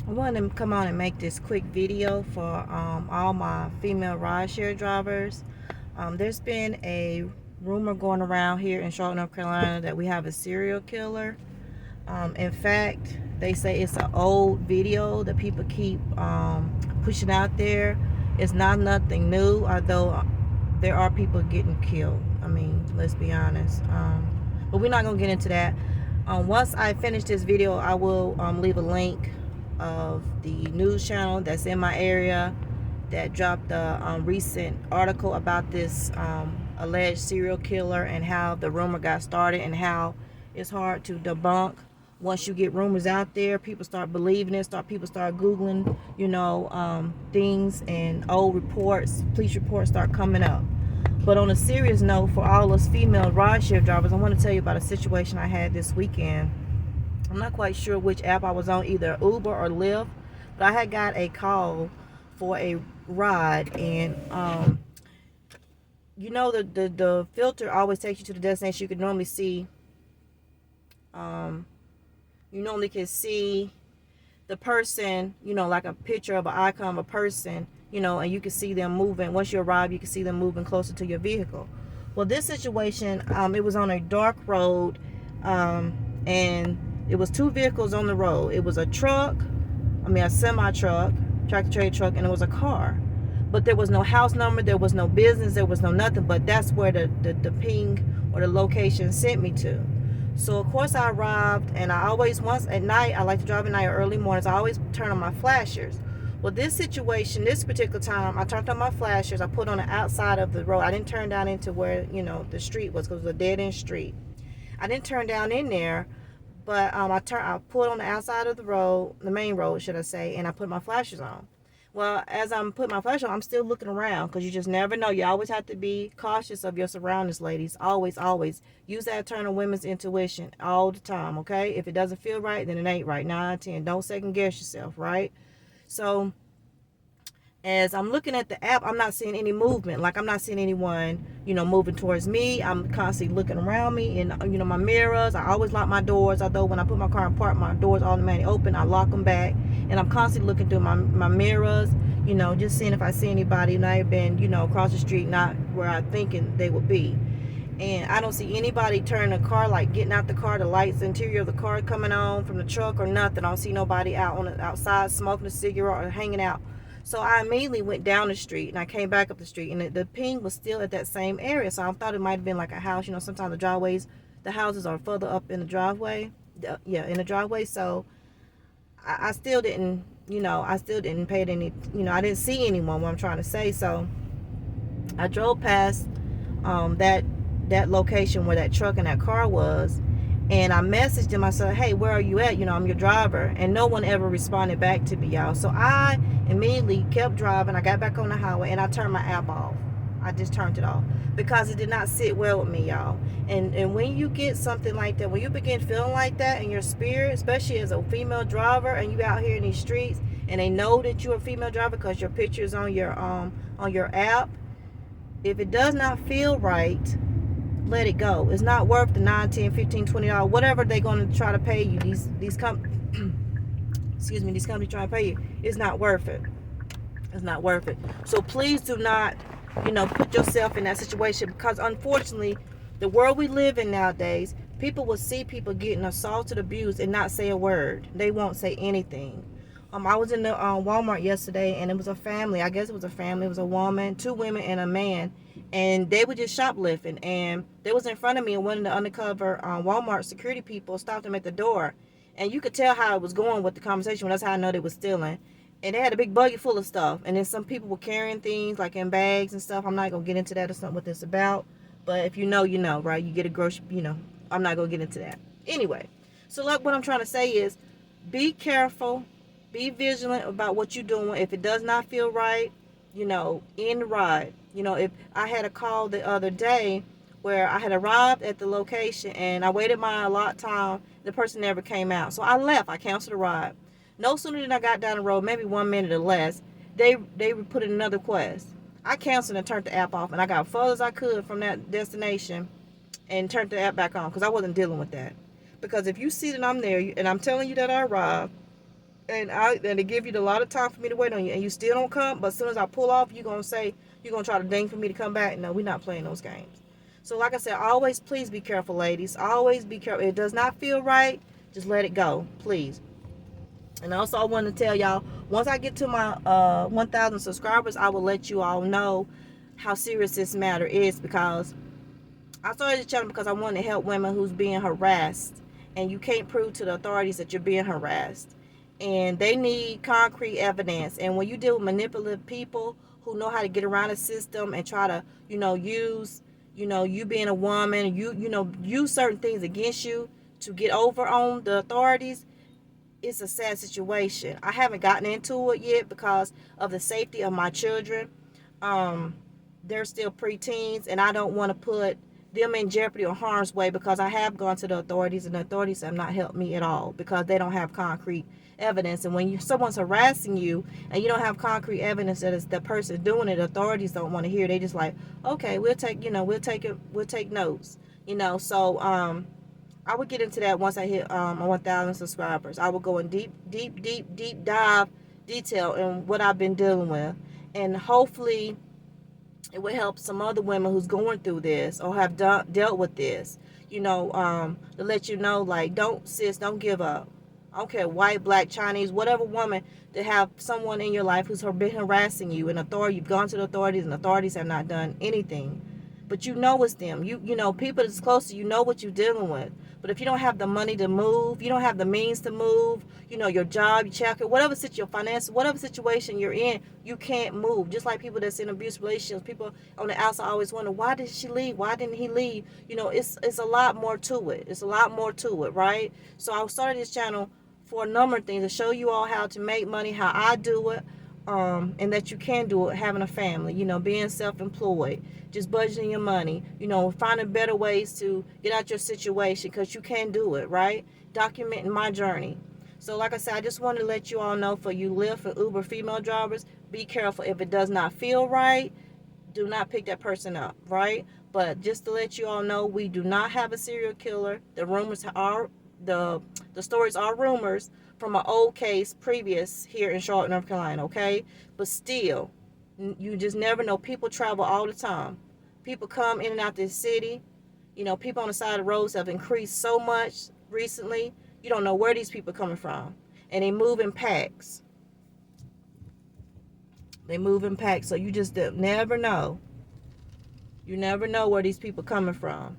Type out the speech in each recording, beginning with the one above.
I wanted to come on and make this quick video for all my female rideshare drivers. There's been a rumor going around here in Charlotte, North Carolina that we have a serial killer. In fact, they say it's an old video that people keep pushing out there. It's not nothing new, although there are people getting killed. I mean, let's be honest. But we're not going to get into that. Once I finish this video, I will leave a link of the news channel that's in my area that dropped a recent article about this alleged serial killer and how the rumor got started and how it's hard to debunk. Once you get rumors out there, people start believing it, people start Googling, things, and old reports, police reports start coming up. But on a serious note, for all us female rideshare drivers, I want to tell you about a situation I had this weekend. I'm not quite sure which app I was on, either Uber or Lyft, but I had got a call for a ride, and the filter always takes you to the destination. You can normally see, you normally can see the person, like a picture of an icon of a person, and you can see them moving. Once you arrive, you can see them moving closer to your vehicle. Well, this situation, it was on a dark road, and it was two vehicles on the road. It was a semi-truck, tractor-trailer truck, and it was a car. But there was no house number, there was no business, there was no nothing, but that's where the ping or the location sent me to. So, of course, I arrived, and once at night, I like to drive at night or early mornings, I always turn on my flashers. Well, this particular time, I turned on my flashers. I put on the outside of the road. I didn't turn down into where, the street was, because it was a dead-end street. I didn't turn down in there, but I put on the outside of the road, the main road, should I say, and I put my flashers on. Well, as I'm putting my flashers on, I'm still looking around, because you just never know. You always have to be cautious of your surroundings, ladies. Always, always. Use that eternal women's intuition all the time, okay? If it doesn't feel right, then it ain't right. 9 out of 10. Don't second guess yourself, right? So, as I'm looking at the app, I'm not seeing any movement. Like, I'm not seeing anyone, moving towards me. I'm constantly looking around me and, my mirrors. I always lock my doors. Although when I put my car in park, my doors automatically open. I lock them back. And I'm constantly looking through my mirrors, just seeing if I see anybody. And I've been, across the street, not where I'm thinking they would be. And I don't see anybody turn the car, like getting out the car, the lights, the interior of the car coming on from the truck or nothing. I don't see nobody out on the outside smoking a cigarette or hanging out. So I immediately went down the street, and I came back up the street, and the ping was still at that same area. So I thought it might have been like a house. Sometimes the houses are further up in the driveway. In the driveway. So I still didn't, pay it any, I didn't see anyone, what I'm trying to say. So I drove past that location where that truck and that car was, and I messaged him. I said, hey, where are you at? I'm your driver. And no one ever responded back to me, y'all. So I immediately kept driving. I got back on the highway, and I turned my app off. I just turned it off because it did not sit well with me, y'all. And when you get something like that, when you begin feeling like that in your spirit, especially as a female driver, and you out here in these streets, and they know that you're a female driver because your picture is on your app, if it does not feel right, let it go. It's not worth the $9, $10, $15, $20, whatever they're going to try to pay you. These companies trying to pay you. It's not worth it. It's not worth it. So please do not, put yourself in that situation, because unfortunately, the world we live in nowadays, people will see people getting assaulted, abused, and not say a word. They won't say anything. I was in the Walmart yesterday, and it was a family. I guess it was a family. It was a woman, 2 women, and a man. And they were just shoplifting, and they was in front of me, and one of the undercover Walmart security people stopped them at the door, and you could tell how it was going with the conversation. That's how I know they was stealing. And they had a big buggy full of stuff, and then some people were carrying things like in bags and stuff. I'm not gonna get into that. It's not what this is about, but if you know, right? You get a grocery, I'm not gonna get into that anyway. So like, what I'm trying to say is, be careful, be vigilant about what you're doing. If it does not feel right, end the ride. If I had a call the other day where I had arrived at the location and I waited my allotted time, the person never came out. So I left. I canceled the ride. No sooner than I got down the road, maybe 1 minute or less, they put in another request. I canceled and turned the app off, and I got as far as I could from that destination and turned the app back on, because I wasn't dealing with that. Because if you see that I'm there and I'm telling you that I arrived, and they give you a lot of time for me to wait on you, and you still don't come. But as soon as I pull off, you're gonna try to ding for me to come back. No, we're not playing those games. So like I said, always please be careful, ladies. Always be careful. It does not feel right. Just let it go, please. And also, I want to tell y'all, once I get to my 1,000 subscribers, I will let you all know how serious this matter is, because I started the channel because I want to help women who's being harassed, and you can't prove to the authorities that you're being harassed, and they need concrete evidence. And when you deal with manipulative people who know how to get around the system and try to, use, you being a woman, use certain things against you to get over on the authorities, it's a sad situation. I haven't gotten into it yet because of the safety of my children. They're still preteens, and I don't want to put them in jeopardy or harm's way, because I have gone to the authorities, and the authorities have not helped me at all because they don't have concrete evidence. And when someone's harassing you and you don't have concrete evidence that it's the person doing it, the authorities don't want to hear. They just like, okay, we'll take notes. So I would get into that once I hit 1,000 subscribers. I will go in deep dive detail in what I've been dealing with, and hopefully it will help some other women who's going through this or have dealt with this. To let you know, like, don't give up. I don't care, white, black, Chinese, whatever woman, to have someone in your life who's been harassing you, and you've gone to the authorities, and the authorities have not done anything. But it's them. People that's close to you know what you're dealing with. But if you don't have the money to move, you don't have the means to move, your job, your childcare, whatever situation you're in, you can't move. Just like people that's in abusive relationships, people on the outside always wonder, why did she leave? Why didn't he leave? It's a lot more to it. It's a lot more to it, right? So I started this channel for a number of things, to show you all how to make money, how I do it. And that you can do it having a family, being self-employed, just budgeting your money, finding better ways to get out your situation, because you can do it, right? Documenting my journey. So like I said, I just wanted to let you all know, for you Lyft and Uber female drivers, be careful. If it does not feel right, do not pick that person up, right? But just to let you all know, we do not have a serial killer. The rumors are, the stories are rumors from an old case previous here in Charlotte, North Carolina, okay? But still, you just never know. People travel all the time. People come in and out this city. People on the side of the roads have increased so much recently. You don't know where these people are coming from. And they move in packs. So you just never know. You never know where these people are coming from.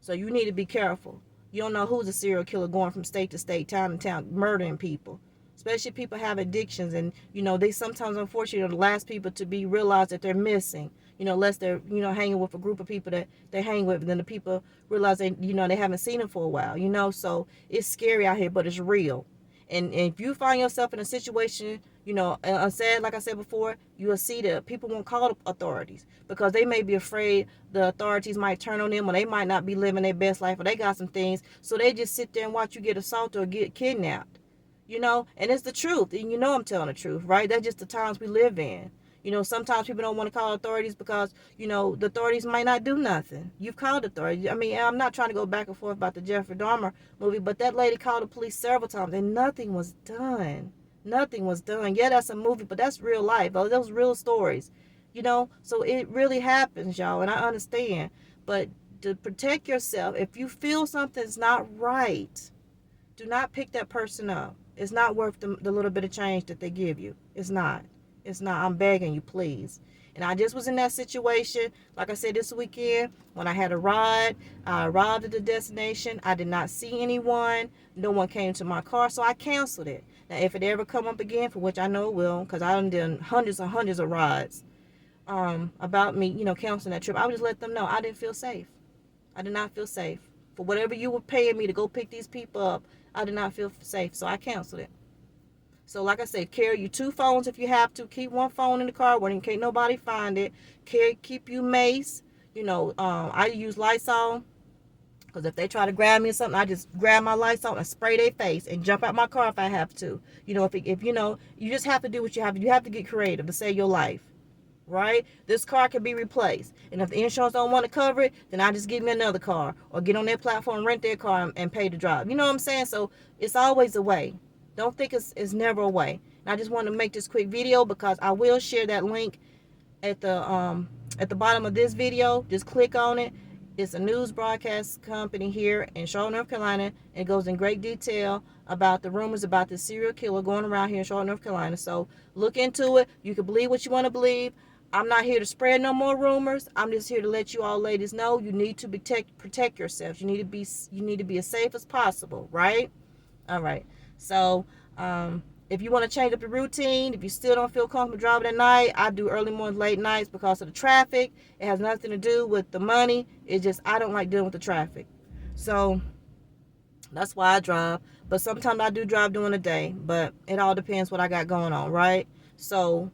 So you need to be careful. You don't know who's a serial killer going from state to state, town to town, murdering people. Especially if people have addictions, and they sometimes, unfortunately, are the last people to be realized that they're missing. Unless they're hanging with a group of people that they hang with, and then the people realize they haven't seen them for a while. So it's scary out here, but it's real. And if you find yourself in a situation, unsaid, like I said before, you will see that people won't call the authorities because they may be afraid the authorities might turn on them, or they might not be living their best life, or they got some things. So they just sit there and watch you get assaulted or get kidnapped, and it's the truth. And I'm telling the truth, right? That's just the times we live in. Sometimes people don't want to call authorities because, the authorities might not do nothing. You've called authorities. I mean, I'm not trying to go back and forth about the Jeffrey Dahmer movie, but that lady called the police several times and nothing was done. Nothing was done. Yeah, that's a movie, but that's real life. Those real stories, So it really happens, y'all, and I understand. But to protect yourself, if you feel something's not right, do not pick that person up. It's not worth the little bit of change that they give you. It's not. I'm begging you, please. And I just was in that situation, like I said, this weekend, when I had a ride. I arrived at the destination. I did not see anyone. No one came to my car, so I canceled it. Now, if it ever come up again, for which I know it will, because I've done hundreds and hundreds of rides about me, canceling that trip, I would just let them know I didn't feel safe. I did not feel safe. For whatever you were paying me to go pick these people up, I did not feel safe, so I canceled it. So like I said, carry your 2 phones if you have to. Keep 1 phone in the car where in case nobody find it. Keep you mace. I use Lysol. Because if they try to grab me or something, I just grab my Lysol and spray their face and jump out my car if I have to. If you just have to do what you have to do. You have to get creative to save your life. Right? This car can be replaced. And if the insurance don't want to cover it, then I just give me another car. Or get on their platform, rent their car, and pay to drive. You know what I'm saying? So it's always a way. Don't think it's never a way. And I just want to make this quick video because I will share that link at the bottom of this video. Just click on it. It's a news broadcast company here in Charlotte, North Carolina. It goes in great detail about the rumors about this serial killer going around here in Charlotte, North Carolina. So look into it. You can believe what you want to believe. I'm not here to spread no more rumors. I'm just here to let you all ladies know you need to protect yourselves. You need to be as safe as possible, right? All right. So, if you want to change up your routine, if you still don't feel comfortable driving at night, I do early mornings, late nights because of the traffic. It has nothing to do with the money. It's just I don't like dealing with the traffic. So that's why I drive. But sometimes I do drive during the day. But it all depends what I got going on, right? So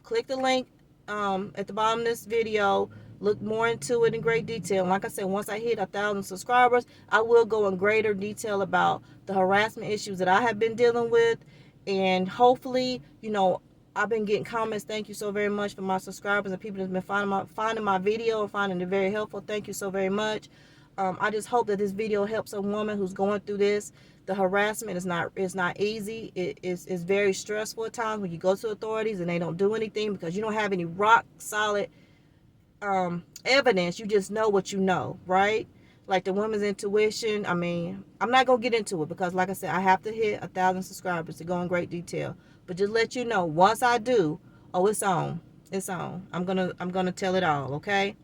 click the link at the bottom of this video. Look more into it in great detail. Like I said, once I hit 1,000 subscribers, I will go in greater detail about the harassment issues that I have been dealing with. And hopefully, I've been getting comments. Thank you so very much for my subscribers and people that's been finding my video and finding it very helpful. Thank you so very much. I just hope that this video helps a woman who's going through this. The harassment is not easy. It's very stressful at times when you go to authorities and they don't do anything because you don't have any rock solid evidence. You just know what you know, right? Like the women's intuition. I mean, I'm not gonna get into it because, like I said, I have to hit 1,000 subscribers to go in great detail. But just let you know, once I do, oh, it's on. It's on. I'm gonna tell it all. Okay.